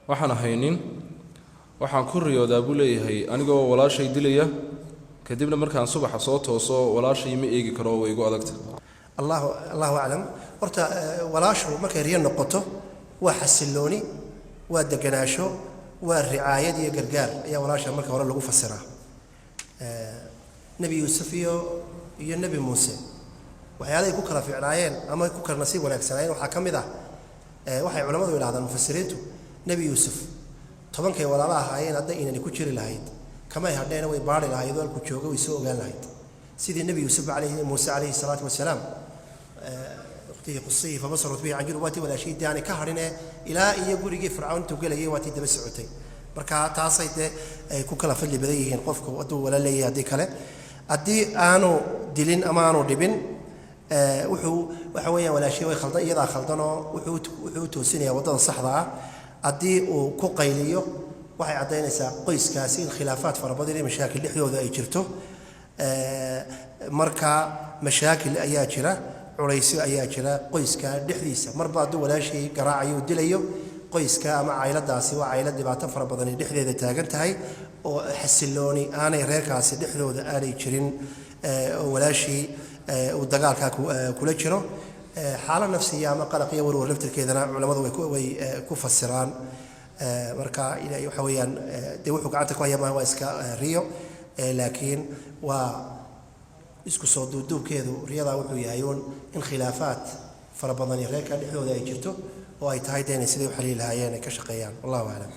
waxaan ahaynin waxaan ku riyoodaa buu leeyahay anigoo walaashay dilaya kadibna markaan subaxa soo tooso walaashay ma eegi karo way igu adagta allahu aclam horta walaashu markay riyo noqoto waa xasilooni waa deganaasho waa ricaayad iyo gargaar ayaa walaasha marka hore lagu fasiraa nebi yuusuf iyo nebi muuse waxyaalahay ku kala fiicnaayeen ama ku kala nasiib wanaagsanaayeen waxaa ka mid ah waxay culimmadu yidhahdaan mufasiriintu nebi yuusuf tobankay walaala ahaayeen hadday inani ku jiri lahayd kamay hadheena way baari lahayd oo halku jooga way soo ogaan lahayd sidii nebi yuusuf muuse calayhi salaatu wasalaam waqtigii qusihii fabasarut bihi can junubaati walaashiidii aanay ka hadhinee ilaa iyo gurigii fircawn intuu gelayay waatii daba socotay marka taasay dee ay ku kala fadli badan yihiin qofku hadduu wala leeyahay haddii kale haddii aanu dilin ama aanu dhibin wuxuu waxa weeyaan walaashii way khaldan iyadaa khaldanoo wuxuu u toosinayaa waddada saxda ah haddii uu ku qayliyo waxay caddaynaysaa qoyskaasi in khilaafaad fara badan iyo mashaakil dhexdooda ay jirto marka mashaakil ayaa jira culaysyo ayaa jira qoyska dhexdiisa marba hadduu walaashii garaacayo dilayo qoyska ama cayladaasi waa caylad dhibaato fara badan dhexdeeda taagan tahay oo xasilooni aanay reerkaasi dhexdooda aanay jirin oo walaashii uu dagaalka kula jiro xaalad nafsiya ama qalaq iyo warwar laftirkeedana culimadu way ku fasiraan marka ilaahay waxa weeyaan dee wuxuu gacanta ku hayaa waa iska riyo laakiin waa isku soo duubkeedu riyada wuxuu yahay in khilaafaad fara badan reerka dhexdooda ay jirto oo ay tahay inay sidii u xaliil lahaayeen ay ka shaqeeyaan wallahu a'lam